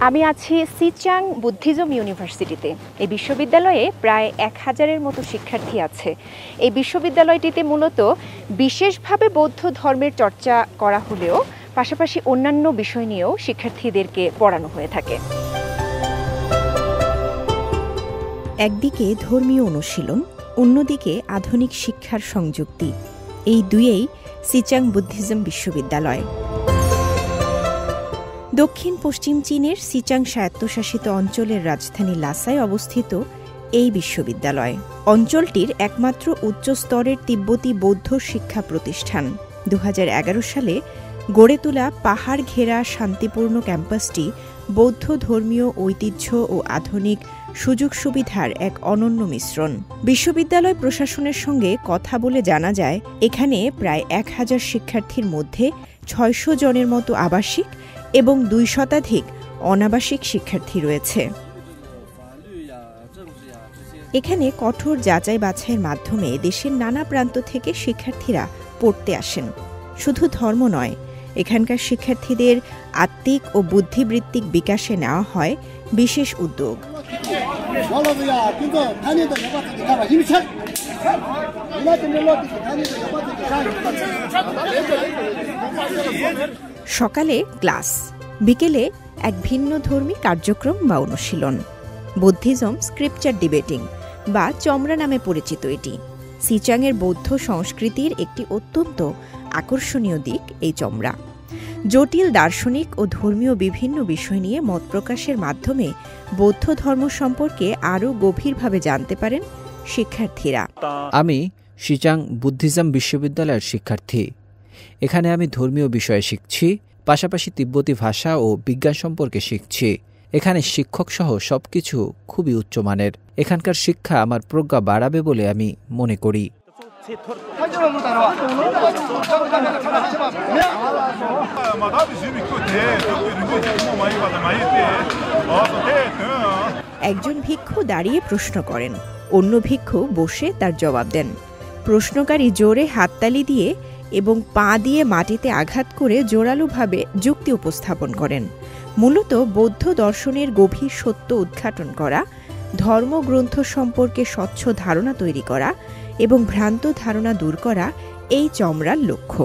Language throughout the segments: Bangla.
আমি আছি সিচাং বুদ্ধিজম ইউনিভার্সিটিতে। এই বিশ্ববিদ্যালয়ে প্রায় 1000-এর মতো শিক্ষার্থী আছে। এই বিশ্ববিদ্যালয়টিতে মূলত বিশেষভাবে বৌদ্ধ ধর্মের চর্চা করা হলেও পাশাপাশি অন্যান্য বিষয় নিয়েও শিক্ষার্থীদেরকে পড়ানো হয়ে থাকে। একদিকে ধর্মীয় অনুশীলন, অন্যদিকে আধুনিক শিক্ষার সংযুক্তি, এই দুয়েই সিচাং বুদ্ধিজম বিশ্ববিদ্যালয়। দক্ষিণ পশ্চিম চীনের সিচাং স্বায়ত্তশাসিত অঞ্চলের রাজধানী লাসায় অবস্থিত এই বিশ্ববিদ্যালয় অঞ্চলটির একমাত্র উচ্চ স্তরের তিব্বতী বৌদ্ধ শিক্ষা প্রতিষ্ঠান। 2011 সালে গড়ে তোলা পাহাড় ঘেরা শান্তিপূর্ণ ক্যাম্পাসটি বৌদ্ধ ধর্মীয় ঐতিহ্য ও আধুনিক সুযোগ সুবিধার এক অনন্য মিশ্রণ। বিশ্ববিদ্যালয় প্রশাসনের সঙ্গে কথা বলে জানা যায়, এখানে প্রায় 1000 শিক্ষার্থীর মধ্যে 600 জনের মতো আবাসিক এবং 2 শতাধিক অনাবাসিক শিক্ষার্থী রয়েছে। এখানে কঠোর যাচাই বাছাইয়ের মাধ্যমে দেশের নানা প্রান্ত থেকে শিক্ষার্থীরা পড়তে আসেন। শুধু ধর্ম নয়, এখানকার শিক্ষার্থীদের আত্মিক ও বুদ্ধিবৃত্তিক বিকাশে নেওয়া হয় বিশেষ উদ্যোগ। সকালে ক্লাস, বিকেলে এক ভিন্ন ধর্মী কার্যক্রম বা অনুশীলন। বুদ্ধিজম স্ক্রিপচার ডিবেটিং বা চমরা নামে পরিচিত এটি। সিচাংয়ের বৌদ্ধ সংস্কৃতির একটি অত্যন্ত আকর্ষণীয় দিক এই চমরা। জটিল দার্শনিক ও ধর্মীয় বিভিন্ন বিষয় নিয়ে মত প্রকাশের মাধ্যমে বৌদ্ধ ধর্ম সম্পর্কে আরও গভীরভাবে জানতে পারেন শিক্ষার্থীরা। আমি সিচাং বুদ্ধিজম বিশ্ববিদ্যালয়ের শিক্ষার্থী। এখানে আমি ধর্মীয় বিষয়ে শিখছি, পাশাপাশি তিব্বতী ভাষা ও বিজ্ঞান সম্পর্কে শিখছি। এখানে শিক্ষকসহ সবকিছু খুবই উচ্চমানের। এখানকার শিক্ষা আমার প্রজ্ঞা বাড়াবে বলে আমি মনে করি। একজন ভিক্ষু দাঁড়িয়ে প্রশ্ন করেন, অন্য ভিক্ষু বসে তার জবাব দেন। প্রশ্নকারী জোরে হাততালি দিয়ে এবং পা দিয়ে মাটিতে আঘাত করে জোরালোভাবে যুক্তি উপস্থাপন করেন। মূলত বৌদ্ধ দর্শনের গভীর সত্য উদ্ঘাটন করা, ধর্মগ্রন্থ সম্পর্কে স্বচ্ছ ধারণা তৈরি করা এবং ভ্রান্ত ধারণা দূর করা এই চমরার লক্ষ্য।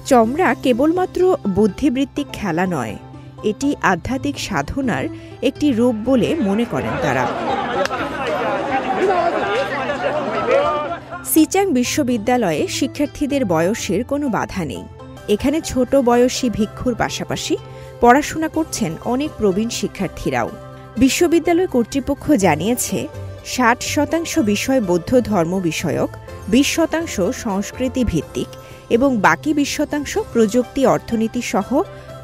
চমরা কেবলমাত্র বুদ্ধিবৃত্তিক খেলা নয়, এটি আধ্যাত্মিক সাধনার একটি রূপ বলে মনে করেন তারা। সিচাং বিশ্ববিদ্যালয়ে শিক্ষার্থীদের বয়সের কোনো বাধা নেই। এখানে ছোট বয়সী ভিক্ষুর পাশাপাশি পড়াশোনা করছেন অনেক প্রবীণ শিক্ষার্থীরাও। বিশ্ববিদ্যালয় কর্তৃপক্ষ জানিয়েছে, 60% বিষয় বৌদ্ধ ধর্ম বিষয়ক, 20% সংস্কৃতি ভিত্তিক এবং বাকি 20% প্রযুক্তি, অর্থনীতি সহ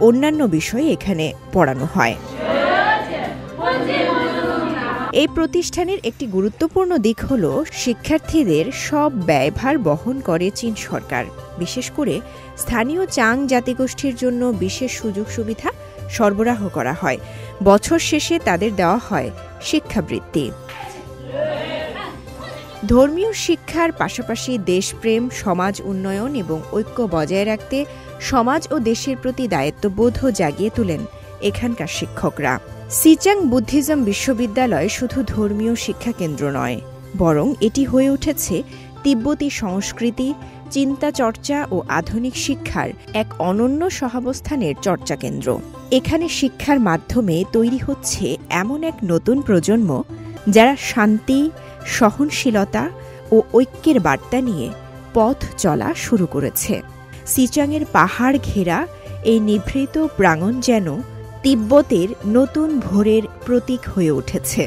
অন্যান্য বিষয়ে এখানে পড়ানো হয়। এই প্রতিষ্ঠানের একটি গুরুত্বপূর্ণ দিক হল শিক্ষার্থীদের সব ব্যয়ভার বহন করে চীন সরকার। বিশেষ করে স্থানীয় চাং জাতিগোষ্ঠীর জন্য বিশেষ সুযোগ সুবিধা সরবরাহ করা হয়। বছর শেষে তাদের দেওয়া হয় শিক্ষাবৃত্তি। ধর্মীয় শিক্ষার পাশাপাশি দেশপ্রেম, সমাজ উন্নয়ন এবং ঐক্য বজায় রাখতে সমাজ ও দেশের প্রতি দায়িত্ববোধও জাগিয়ে তোলেন এখানকার শিক্ষকরা। সিচাং বুদ্ধিজম বিশ্ববিদ্যালয় শুধু ধর্মীয় শিক্ষা কেন্দ্র নয়, বরং এটি হয়ে উঠেছে তিব্বতী সংস্কৃতি, চিন্তা চর্চা ও আধুনিক শিক্ষার এক অনন্য সহাবস্থানের চর্চা কেন্দ্র। এখানে শিক্ষার মাধ্যমে তৈরি হচ্ছে এমন এক নতুন প্রজন্ম যারা শান্তি, সহনশীলতা ও ঐক্যের বার্তা নিয়ে পথ চলা শুরু করেছে। সিচাংয়ের পাহাড় ঘেরা এই নিভৃত প্রাঙ্গণ যেন তিব্বতের নতুন ভোরের প্রতীক হয়ে উঠেছে।